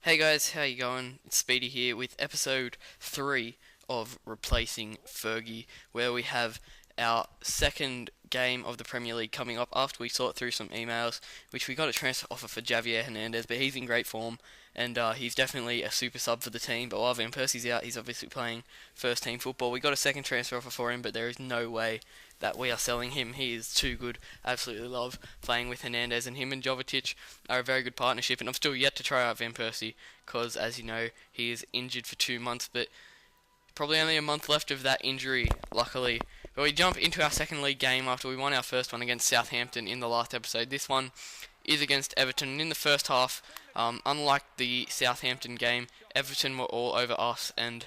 Hey guys, how you going? It's Speedy here with episode 3 of Replacing Fergie, where we have our second game of the Premier League coming up after we sort through some emails, which we got a transfer offer for Javier Hernandez, but he's in great form, and he's definitely a super sub for the team, but while Van Persie's out, he's obviously playing first team football. We got a second transfer offer for him, but there is no way that we are selling him. He is too good. Absolutely love playing with Hernandez, and him and Jovetic are a very good partnership, and I'm still yet to try out Van Persie, because as you know, he is injured for 2 months, but probably only a month left of that injury, luckily. But we jump into our second league game after we won our first one against Southampton in the last episode. This one is against Everton, and in the first half, unlike the Southampton game, Everton were all over us, and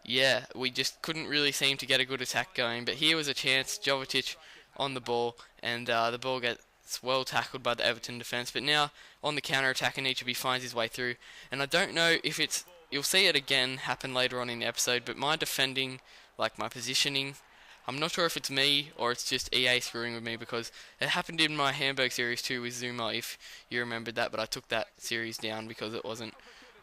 yeah, we just couldn't really seem to get a good attack going. But here was a chance, Jovetic on the ball, and the ball gets well tackled by the Everton defence. But now on the counter attack, Anichebe finds his way through, and I don't know if it's, you'll see it again happen later on in the episode, but my defending, like my positioning, I'm not sure if it's me or it's just EA screwing with me, because it happened in my Hamburg series too with Zuma, if you remembered that, but I took that series down because it wasn't,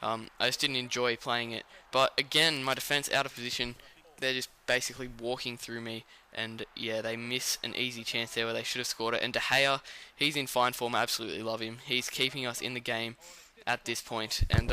I just didn't enjoy playing it. But again, my defense out of position, they're just basically walking through me, and yeah, they miss an easy chance there where they should have scored it. And De Gea, he's in fine form, I absolutely love him. He's keeping us in the game at this point, and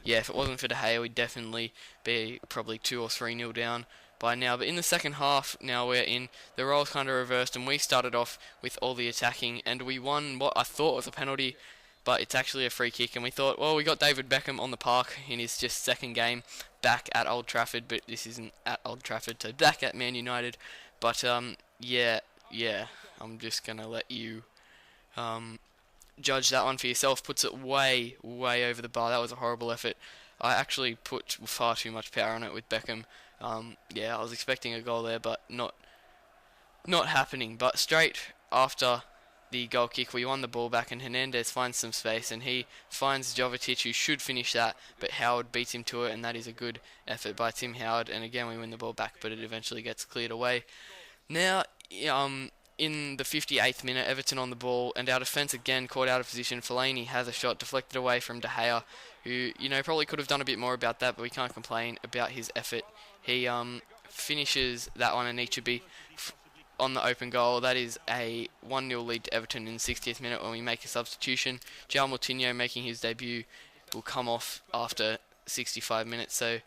yeah, if it wasn't for De Gea, we'd definitely be probably 2 or 3-0 down by now. But in the second half, now we're in, the roles kind of reversed, and we started off with all the attacking, and we won what I thought was a penalty, but it's actually a free kick. And we thought, well, we got David Beckham on the park in his just second game back at Old Trafford, but this isn't at Old Trafford, so back at Man United. But yeah, I'm just gonna let you judge that one for yourself. Puts it way over the bar. That was a horrible effort. I actually put far too much power on it with Beckham. Yeah, I was expecting a goal there, but not happening. But straight after the goal kick, we won the ball back, and Hernandez finds some space, and he finds Jovetic, who should finish that, but Howard beats him to it, and that is a good effort by Tim Howard. And again, we win the ball back, but it eventually gets cleared away. Now, in the 58th minute, Everton on the ball, and our defence again caught out of position. Fellaini has a shot deflected away from De Gea, who, probably could have done a bit more about that, but we can't complain about his effort. He finishes that one, and Anichebe on the open goal. That is a 1-0 lead to Everton in the 60th minute when we make a substitution. João Moutinho, making his debut, will come off after 65 minutes, so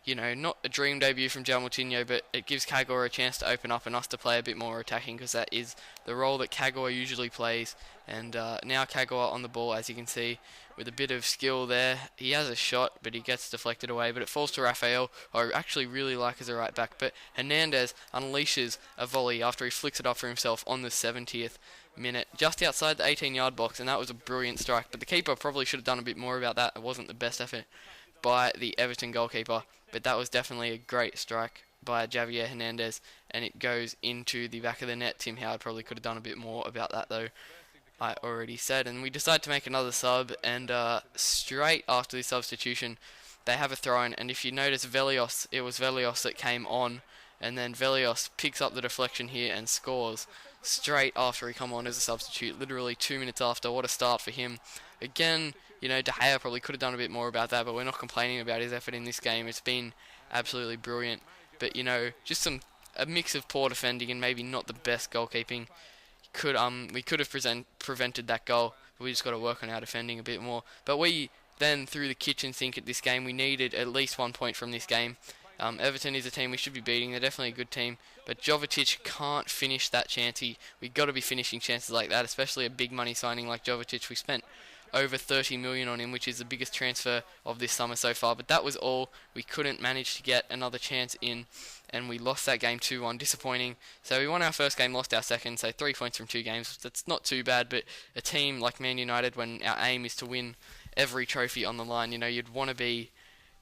not a dream debut from João Moutinho, but it gives Kagor a chance to open up and us to play a bit more attacking, because that is the role that Kagor usually plays. And now Kagor on the ball, as you can see, with a bit of skill there. He has a shot, but he gets deflected away, but it falls to Rafael, who I actually really like as a right back. But Hernandez unleashes a volley after he flicks it up for himself on the 70th minute, just outside the 18-yard box, and that was a brilliant strike. But the keeper probably should have done a bit more about that. It wasn't the best effort by the Everton goalkeeper, but that was definitely a great strike by Javier Hernandez, and it goes into the back of the net. Tim Howard probably could have done a bit more about that, though, I already said. And we decide to make another sub, and straight after the substitution, they have a throw-in, and if you notice it was Velios that came on, and then Velios picks up the deflection here and scores straight after he come on as a substitute, literally 2 minutes after. What a start for him. Again, De Gea probably could have done a bit more about that, but we're not complaining about his effort in this game. It's been absolutely brilliant. But, just a mix of poor defending and maybe not the best goalkeeping. We could have prevented that goal, but we just got to work on our defending a bit more. But we then threw the kitchen sink at this game. We needed at least 1 point from this game. Everton is a team we should be beating. They're definitely a good team, but Jovetic can't finish that chance. We got to be finishing chances like that, especially a big money signing like Jovetic. We spent over 30 million on him, which is the biggest transfer of this summer so far, but that was all. We couldn't manage to get another chance in, and we lost that game 2-1. Disappointing. So we won our first game, lost our second, so 3 points from 2 games. That's not too bad, but a team like Man United, when our aim is to win every trophy on the line, you'd want to be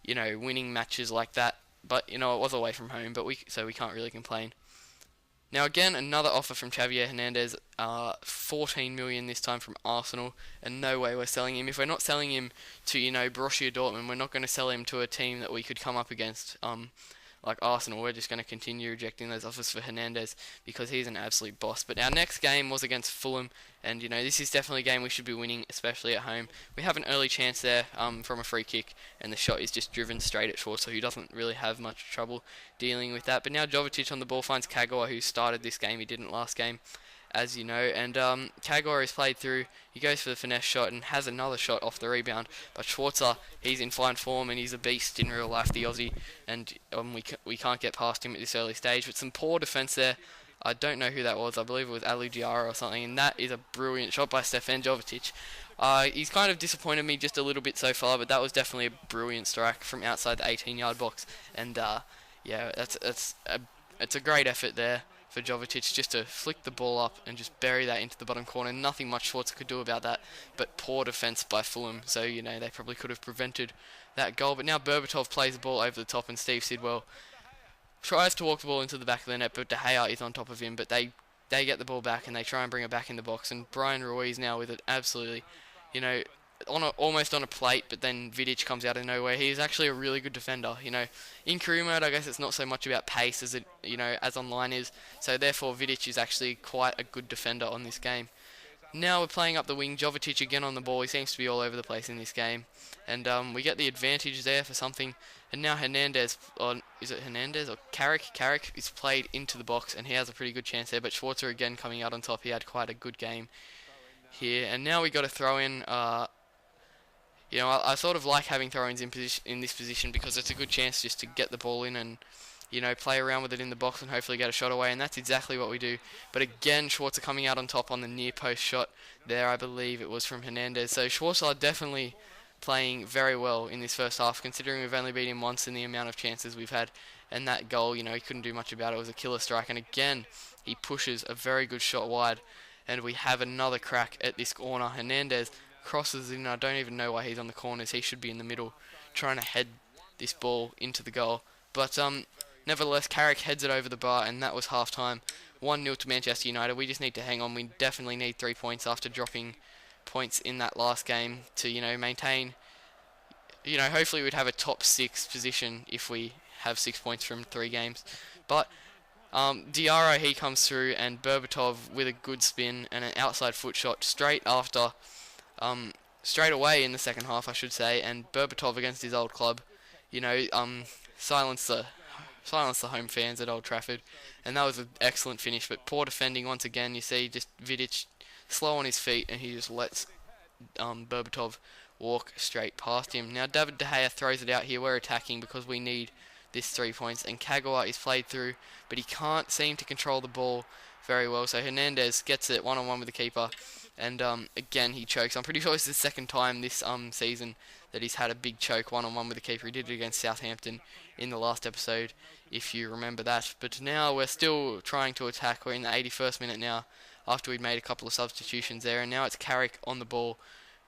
winning matches like that. But it was away from home, so we can't really complain. Now again, another offer from Javier Hernandez, 14 million this time from Arsenal, and no way we're selling him. If we're not selling him to Borussia Dortmund, we're not going to sell him to a team that we could come up against on like Arsenal, we're just going to continue rejecting those offers for Hernandez because he's an absolute boss. But our next game was against Fulham, and this is definitely a game we should be winning, especially at home. We have an early chance there from a free kick, and the shot is just driven straight at Schwarzer, who doesn't really have much trouble dealing with that. But now Jovetic on the ball finds Kagawa, who started this game. He didn't last game, as you know, and Kagawa is played through. He goes for the finesse shot and has another shot off the rebound, but Schwarzer, he's in fine form and he's a beast in real life, the Aussie, and we can't get past him at this early stage. But some poor defence there. I don't know who that was. I believe it was Ali Diarra or something, and that is a brilliant shot by Stefan Jovetic. He's kind of disappointed me just a little bit so far, but that was definitely a brilliant strike from outside the 18-yard box, and yeah, it's a great effort there for Jovetic just to flick the ball up and just bury that into the bottom corner. Nothing much Schwarzer could do about that, but poor defence by Fulham, so they probably could have prevented that goal. But now Berbatov plays the ball over the top, and Steve Sidwell tries to walk the ball into the back of the net, but De Gea is on top of him. But they get the ball back and they try and bring it back in the box, and Brian Ruiz now with it absolutely, almost on a plate, but then Vidic comes out of nowhere. He's actually a really good defender. In career mode, I guess it's not so much about pace as as online is. So therefore, Vidic is actually quite a good defender on this game. Now we're playing up the wing. Jovetic again on the ball. He seems to be all over the place in this game, and we get the advantage there for something. And now Hernandez, or is it Hernandez or Carrick? Carrick is played into the box, and he has a pretty good chance there. But Schwarzer again coming out on top. He had quite a good game here, and now we got to throw in. I sort of like having throw-ins in this position because it's a good chance just to get the ball in and, play around with it in the box and hopefully get a shot away, and that's exactly what we do. But again, Schwarzer coming out on top on the near post shot there, I believe it was from Hernandez. So Schwarzer definitely playing very well in this first half, considering we've only beat him once in the amount of chances we've had. And that goal, he couldn't do much about it. It was a killer strike, and again, he pushes a very good shot wide, and we have another crack at this corner. Hernandez crosses in. I don't even know why he's on the corners. He should be in the middle trying to head this ball into the goal. But nevertheless, Carrick heads it over the bar, and that was half-time. 1-0 to Manchester United. We just need to hang on. We definitely need 3 points after dropping points in that last game to, maintain. Hopefully we'd have a top 6 position if we have 6 points from 3 games. But Diarra, he comes through, and Berbatov with a good spin and an outside foot shot straight away in the second half, I should say, and Berbatov against his old club, silence the home fans at Old Trafford, and that was an excellent finish. But poor defending once again. You see just Vidic slow on his feet, and he just lets Berbatov walk straight past him. Now David De Gea throws it out here. We're attacking because we need this 3 points, and Kagawa is played through, but he can't seem to control the ball very well. So Hernandez gets it one-on-one with the keeper, and again he chokes. I'm pretty sure it's the second time this season that he's had a big choke one-on-one with the keeper. He did it against Southampton in the last episode, if you remember that. But now we're still trying to attack. We're in the 81st minute now, after we'd made a couple of substitutions there, and now it's Carrick on the ball,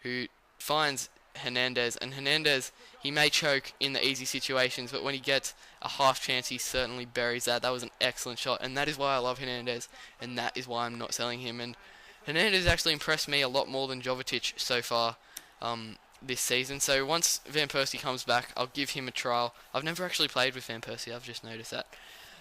who finds Hernandez, and Hernandez, he may choke in the easy situations, but when he gets a half chance, he certainly buries that. That was an excellent shot, and that is why I love Hernandez, and that is why I'm not selling him. And Hernandez actually impressed me a lot more than Jovetic so far this season. So once Van Persie comes back, I'll give him a trial. I've never actually played with Van Persie, I've just noticed that.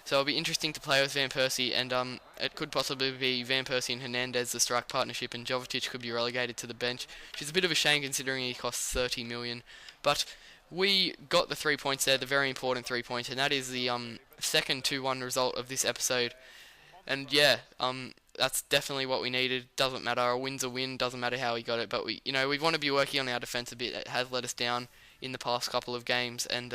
So it'll be interesting to play with Van Persie, and it could possibly be Van Persie and Hernandez, the strike partnership, and Jovetic could be relegated to the bench, which is a bit of a shame considering he costs 30 million. But we got the 3 points there, the very important 3 points, and that is the second 2-1 result of this episode. And yeah, that's definitely what we needed. Doesn't matter, a win's a win, doesn't matter how we got it, but we want to be working on our defence a bit. It has let us down in the past couple of games, and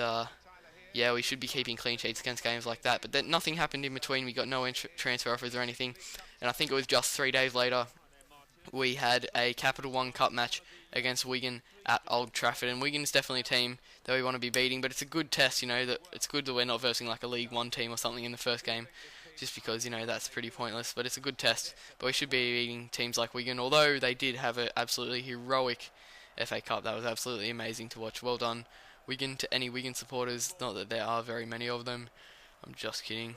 yeah, we should be keeping clean sheets against games like that. But then nothing happened in between. We got no transfer offers or anything. And I think it was just 3 days later we had a Capital One Cup match against Wigan at Old Trafford. And Wigan's definitely a team that we want to be beating. But it's a good test, that it's good that we're not versing like a League One team or something in the first game. Just because, that's pretty pointless. But it's a good test. But we should be beating teams like Wigan. Although they did have an absolutely heroic FA Cup. That was absolutely amazing to watch. Well done, Wigan, to any Wigan supporters. Not that there are very many of them. I'm just kidding.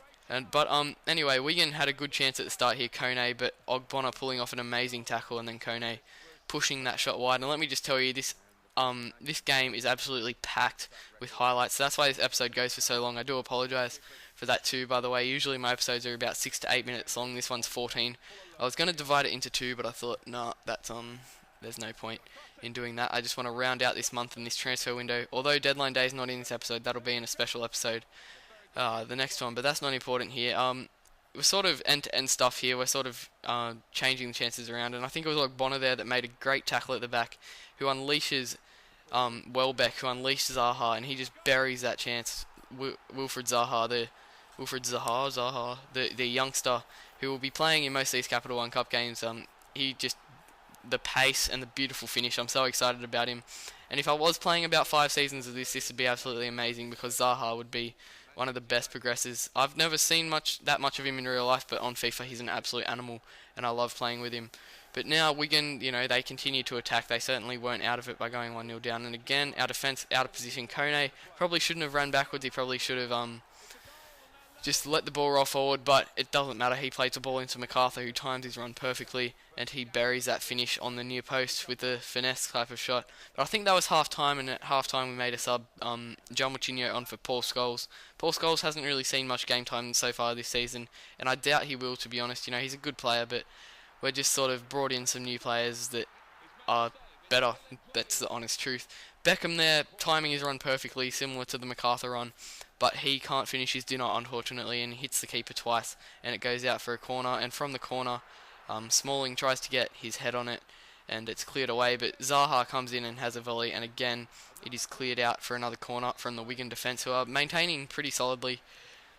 But anyway, Wigan had a good chance at the start here, Kone, but Ogbonna pulling off an amazing tackle, and then Kone pushing that shot wide. And let me just tell you, this this game is absolutely packed with highlights. So that's why this episode goes for so long. I do apologise for that too, by the way. Usually my episodes are about 6 to 8 minutes long. This one's 14. I was going to divide it into two, but I thought, nah, there's no point in doing that. I just want to round out this month and this transfer window. Although deadline day is not in this episode, that'll be in a special episode, the next one. But that's not important here. We're sort of end-to-end stuff here. We're sort of changing the chances around, and I think it was like Bonner there that made a great tackle at the back, who unleashes Welbeck, who unleashes Zaha, and he just buries that chance. Wilfred Zaha, the youngster who will be playing in most of these Capital One Cup games. He just, the pace and the beautiful finish. I'm so excited about him. And if I was playing about 5 seasons of this would be absolutely amazing, because Zaha would be one of the best progressors. I've never seen that much of him in real life, but on FIFA he's an absolute animal, and I love playing with him. But now Wigan, they continue to attack. They certainly weren't out of it by going 1-0 down. And again, our defence out of position. Kone probably shouldn't have run backwards. He probably should have just let the ball roll forward, but it doesn't matter. He plays the ball into MacArthur, who times his run perfectly, and he buries that finish on the near post with the finesse type of shot. But I think that was half-time, and at half-time we made a sub, John Moutinho on for Paul Scholes. Paul Scholes hasn't really seen much game time so far this season, and I doubt he will, to be honest. He's a good player, but we're just sort of brought in some new players that are better. That's the honest truth. Beckham there, timing his run perfectly, similar to the MacArthur run, but he can't finish his dinner, unfortunately, and hits the keeper twice, and it goes out for a corner. And from the corner, Smalling tries to get his head on it, and it's cleared away, but Zaha comes in and has a volley, and again it is cleared out for another corner from the Wigan defence, who are maintaining pretty solidly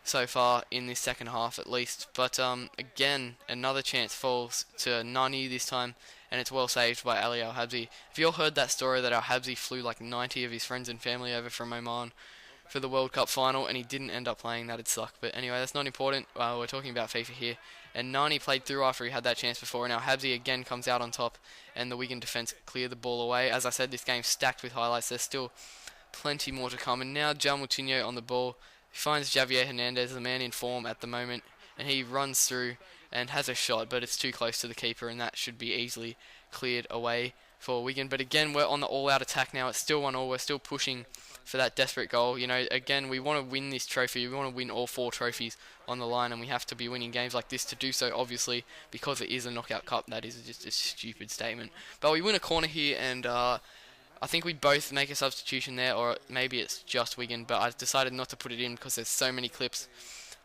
so far in this second half at least. But again, another chance falls to Nani this time, and it's well saved by Ali Al-Habsi. Have you all heard that story that Al-Habsi flew like 90 of his friends and family over from Oman for the World Cup final, and he didn't end up playing? That'd suck. But anyway, that's not important. We're talking about FIFA here. And Nani played through after he had that chance before, and Al-Habsi again comes out on top, and the Wigan defence clear the ball away. As I said, this game's stacked with highlights. There's still plenty more to come. And now John Moutinho on the ball. He finds Javier Hernandez, the man in form at the moment, and he runs through and has a shot, but it's too close to the keeper, and that should be easily cleared away for Wigan. But again, we're on the all-out attack now. It's still 1-1. We're still pushing for that desperate goal. Again, we want to win this trophy. We want to win all 4 trophies on the line, and we have to be winning games like this to do so, obviously, because it is a knockout cup. That is just a stupid statement. But we win a corner here, and I think we both make a substitution there, or maybe it's just Wigan, but I decided not to put it in because there's so many clips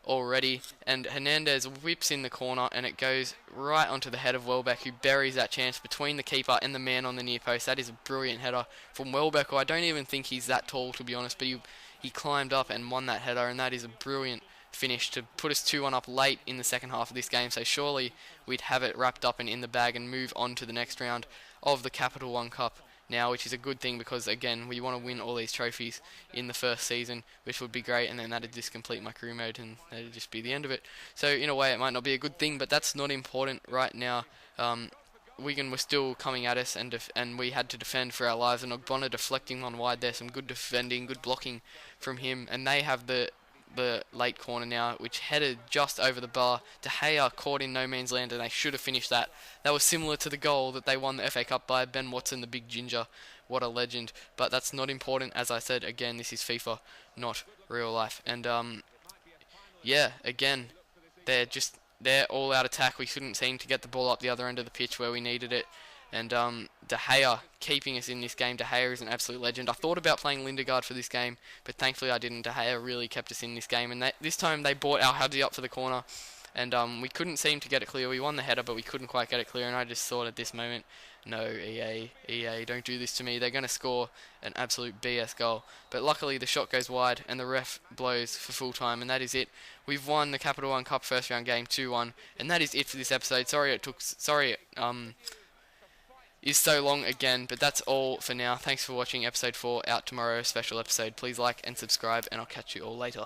already. And Hernandez whips in the corner, and it goes right onto the head of Welbeck, who buries that chance between the keeper and the man on the near post. That is a brilliant header from Welbeck, who I don't even think he's that tall, to be honest, but he climbed up and won that header, and that is a brilliant finish to put us 2-1 up late in the second half of this game. So surely we'd have it wrapped up and in the bag and move on to the next round of the Capital One Cup now, which is a good thing, because again, we want to win all these trophies in the first season, which would be great, and then that'd just complete my career mode, and that'd just be the end of it. So in a way, it might not be a good thing, but that's not important right now. Wigan were still coming at us, and we had to defend for our lives, and Ogbonna deflecting one wide there, some good defending, good blocking from him, and they have the late corner now, which headed just over the bar. De Gea caught in no man's land, and they should have finished that. That was similar to the goal that they won the FA Cup by. Ben Watson, the big ginger. What a legend. But that's not important. As I said, again, this is FIFA, not real life. And yeah, again, they're all out attack. We couldn't seem to get the ball up the other end of the pitch where we needed it. And De Gea keeping us in this game. De Gea is an absolute legend. I thought about playing Lindegaard for this game, but thankfully I didn't. De Gea really kept us in this game. And this time they brought Al-Habsi up for the corner, and we couldn't seem to get it clear. We won the header, but we couldn't quite get it clear. And I just thought at this moment, no, EA, don't do this to me. They're going to score an absolute BS goal. But luckily the shot goes wide, and the ref blows for full time, and that is it. We've won the Capital One Cup first round game 2-1, and that is it for this episode. Sorry is so long again, but that's all for now. Thanks for watching episode 4, out tomorrow, special episode. Please like and subscribe, and I'll catch you all later.